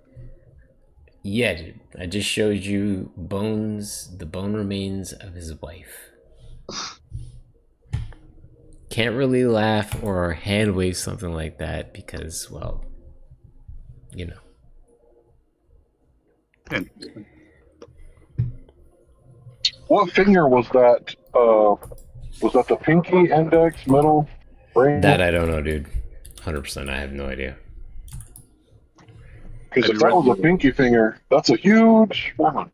Yeah, dude. I just showed you bones, the bone remains of his wife. Can't really laugh or hand wave something like that because, well, you know. Interesting. What finger was that? Was that the pinky, index, middle, ring? That I don't know, dude. 100%, I have no idea. Because Have if you that read was a the- pinky finger, that's a huge woman.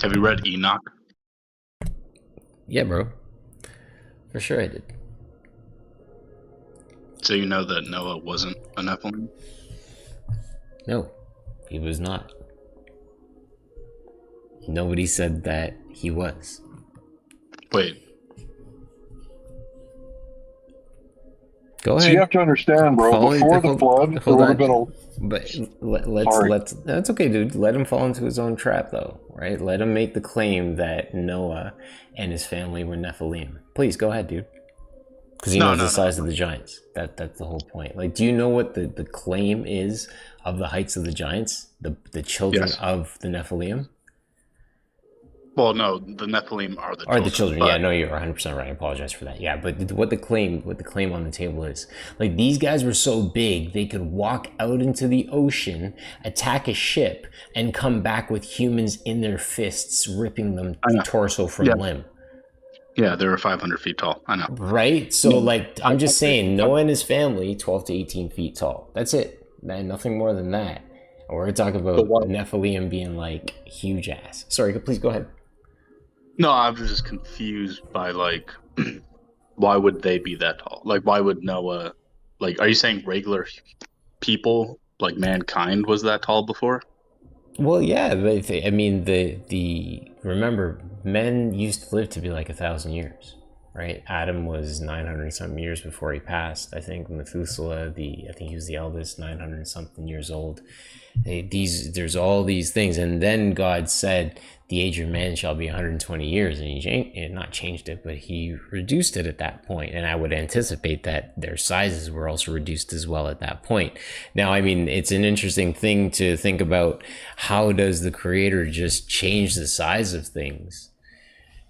Have you read Enoch? Yeah, bro. For sure I did. So you know that Noah wasn't a Nephilim? No, he was not. Nobody said that he was. Wait, Go So you ahead. have to understand, bro. Fall Before into- the flood, there hold would on. have been a. But Sorry. let's that's okay, dude. Let him fall into his own trap, though, right? Let him make the claim that Noah and his family were Nephilim. Please go ahead, dude. Because he knows the size of the giants. That's the whole point. Like, do you know what the claim is of the heights of the giants? The children Yes. of the Nephilim? well, no, the Nephilim are the Or the children, but- yeah, no, you're 100% right. I apologize for that. Yeah, but what the claim on the table is, like, these guys were so big they could walk out into the ocean, attack a ship, and come back with humans in their fists, ripping them I know. torso from Yeah. limb. Yeah, they were 500 feet tall. I know. Right? So, like, I'm just saying, Noah and his family, 12 to 18 feet tall. That's it. Man, nothing more than that. We're talking about Nephilim being like huge ass. Sorry, please go ahead. No, I'm just confused by like, why would they be that tall? Like, why would Noah? Like, are you saying regular people, like mankind, was that tall before? Well, yeah, I mean, the remember, men used to live to be like 1,000 years, right? Adam was 900 something years before he passed. I think Methuselah, I think he was the eldest, 900 something years old. There's all these things, and then God said, "The age of man shall be 120 years," and not changed it, but he reduced it at that point. And I would anticipate that their sizes were also reduced as well at that point. Now, I mean, it's an interesting thing to think about. How does the Creator just change the size of things?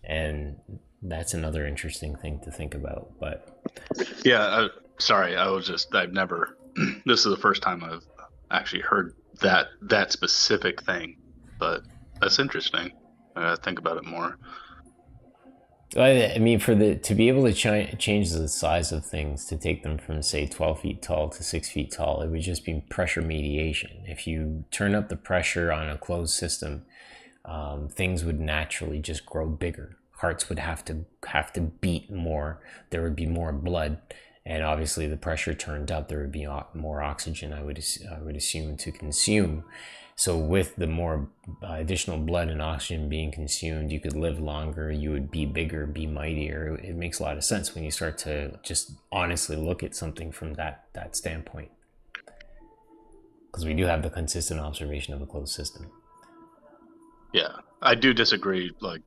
And that's another interesting thing to think about. But Yeah, sorry, I've never. This is the first time I've actually heard that specific thing, but that's interesting. I gotta think about it more. I mean, to be able to change the size of things, to take them from, say, 12 feet tall to 6 feet tall, it would just be pressure mediation. If you turn up the pressure on a closed system, things would naturally just grow bigger. Hearts would have to beat more. There would be more blood, and obviously the pressure turned up, there would be more oxygen, I would assume, to consume. So with the more additional blood and oxygen being consumed, you could live longer, you would be bigger, be mightier. It makes a lot of sense when you start to just honestly look at something from that standpoint. Because we do have the consistent observation of a closed system. Yeah, I do disagree. Like,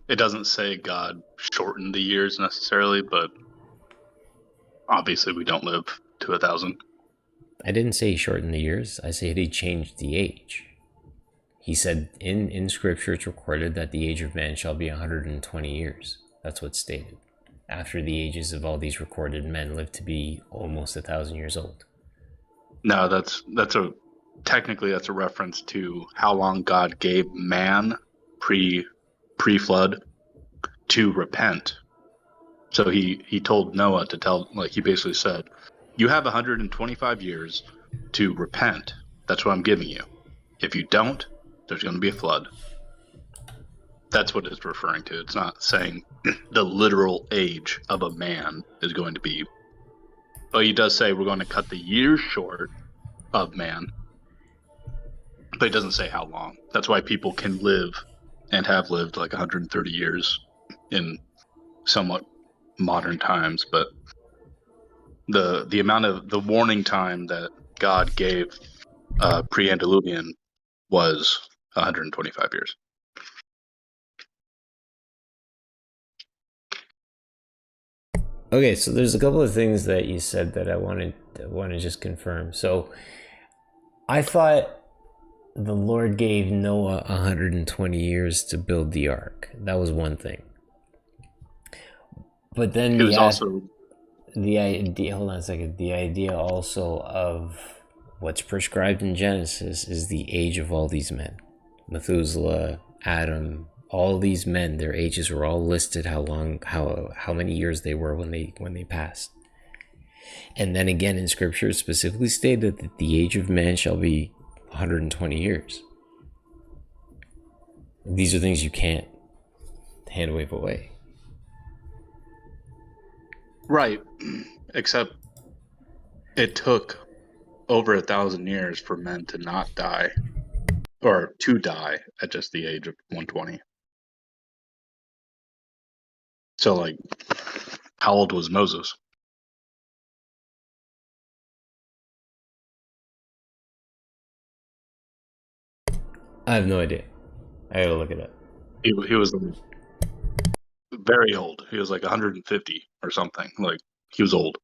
it doesn't say God shortened the years necessarily, but obviously we don't live to 1,000. I didn't say he shortened the years. I said he changed the age. He said in scripture it's recorded that the age of man shall be 120 years. That's what's stated. After the ages of all these recorded men lived to be almost 1,000 years old. No, technically that's a reference to how long God gave man pre-flood to repent. So he told Noah to tell, like, he basically said, you have 125 years to repent. That's what I'm giving you. If you don't, there's going to be a flood. That's what it's referring to. It's not saying the literal age of a man is going to be. But he does say we're going to cut the years short of man. But it doesn't say how long. That's why people can live and have lived like 130 years in somewhat modern times. But the amount of the warning time that God gave pre-Antediluvian was 125 years. Okay, so there's a couple of things that you said that I want to just confirm. So I thought the Lord gave Noah 120 years to build the ark. That was one thing. But then It was also the idea, hold on a second, the idea also of what's prescribed in Genesis is the age of all these men. Methuselah, Adam, all these men, their ages were all listed, how many years they were when they passed. And then again in scripture it specifically stated that the age of man shall be 120 years. These are things you can't hand wave away. right, except it took over 1,000 years for men to not die, or to die at just the age of 120. So, like, how old was Moses? I have no idea. I gotta look it up. He was very old. He was like 150 or something. Like, he was old.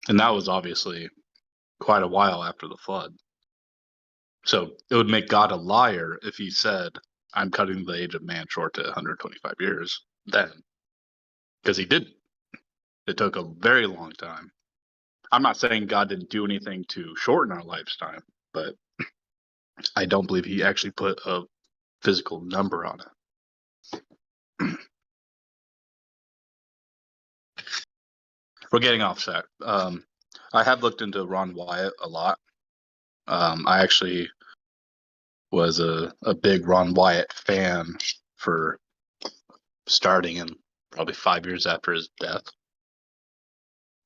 And that was obviously quite a while after the flood. So it would make God a liar if he said, I'm cutting the age of man short to 125 years then. Because he didn't. It took a very long time. I'm not saying God didn't do anything to shorten our lifetime, but I don't believe he actually put a physical number on it. We're getting offset. I have looked into Ron Wyatt a lot. I actually was a big Ron Wyatt fan for starting in probably 5 years after his death.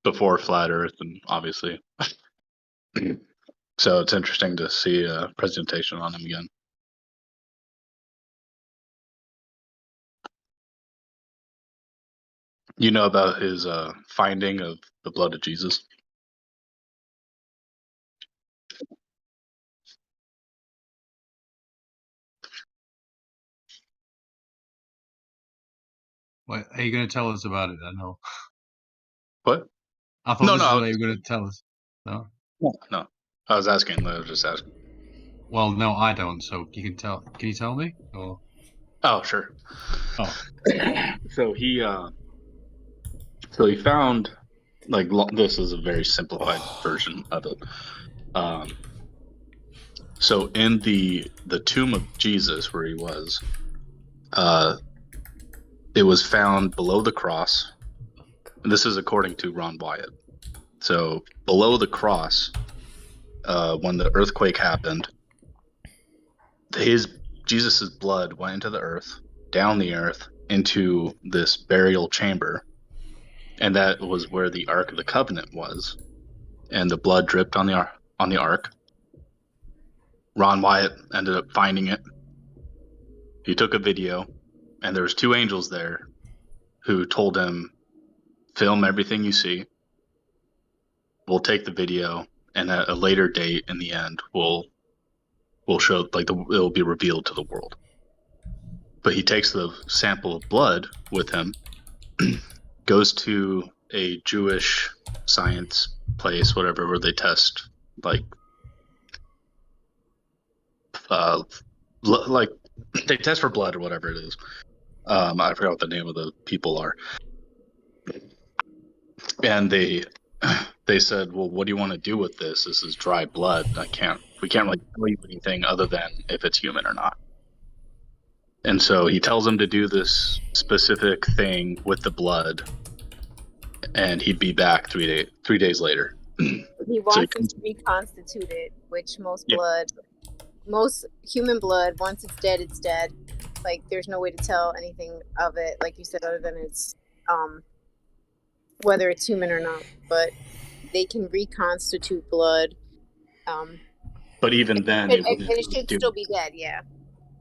Before Flat Earth, and obviously. So it's interesting to see a presentation on him again. You know about his finding of the blood of Jesus? What are you going to tell us about it? I know. What? I thought No, this no. is what you were going to tell us. No. No. I was asking. I was just asking. Well, no, I don't. So you can tell. Can you tell me? Or Oh, sure. oh, So he found, like, this is a very simplified version of it. So in the tomb of Jesus, where he was, it was found below the cross. And this is according to Ron Wyatt. So below the cross, when the earthquake happened, Jesus's blood went into the earth, down the earth, into this burial chamber, and that was where the Ark of the Covenant was, and the blood dripped on the ark. Ron Wyatt ended up finding it. He took a video, and there was 2 angels there who told him, film everything you see. We'll take the video, and at a later date in the end, we'll show, like, it'll be revealed to the world. But he takes the sample of blood with him, goes to a Jewish science place, whatever, where they test, like they test for blood or whatever it is. I forgot what the name of the people are. And they said, well, what do you want to do with this? This is dry blood. We can't really tell you anything other than if it's human or not. And so he tells them to do this specific thing with the blood, and he'd be back 3 days later. He wants us to reconstitute it, which most human blood, once it's dead, it's dead. Like, there's no way to tell anything of it, like you said, other than it's whether it's human or not. But they can reconstitute blood. But even then, it should still be dead, yeah.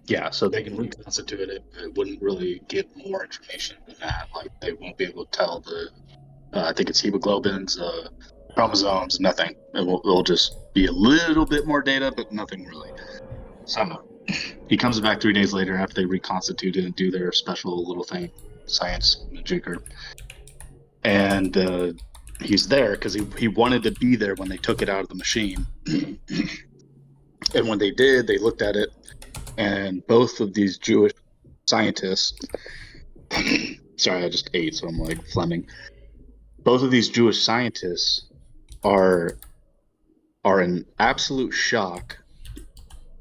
Yeah, so they can reconstitute it. It wouldn't really give more information than that. Like, they won't be able to tell I think it's hemoglobins, chromosomes, nothing. It'll just be a little bit more data, but nothing really. So he comes back 3 days later after they reconstitute it and do their special little thing, science jigger. And he's there because he wanted to be there when they took it out of the machine. And when they did, they looked at it, and both of these Jewish scientists, sorry, I just ate, so I'm like Fleming. Both of these Jewish scientists are in absolute shock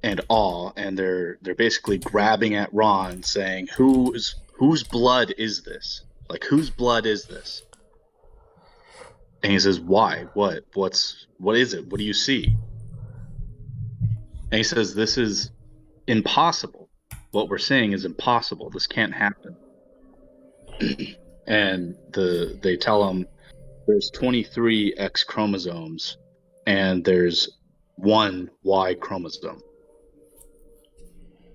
and awe, and they're basically grabbing at Ron, saying, "Whose blood is this? Like, whose blood is this?" And he says, "Why? What is it? What do you see?" And he says, "This is impossible. What we're saying is impossible. This can't happen." And they tell him there's 23 X chromosomes and there's one Y chromosome.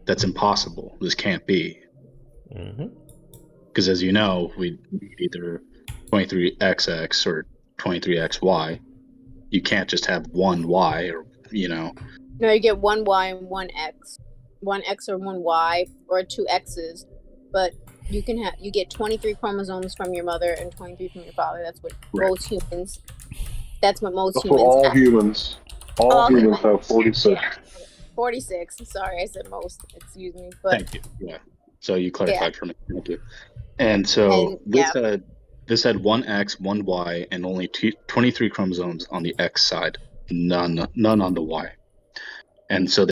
That's impossible. This can't be. Because as you know, we need either 23XX or 23XY. You can't just have one Y, or No, you get one Y and one X. One X or one Y, or two X's. But you get 23 chromosomes from your mother and 23 from your father. That's what most humans. That's what most humans all have. humans. All humans have 46. 46. Sorry, I said most. Excuse me. But thank you. Yeah. So you clarified for me. Thank you. And so this had one X, one Y, and only 23 chromosomes on the X side. None on the Y. And so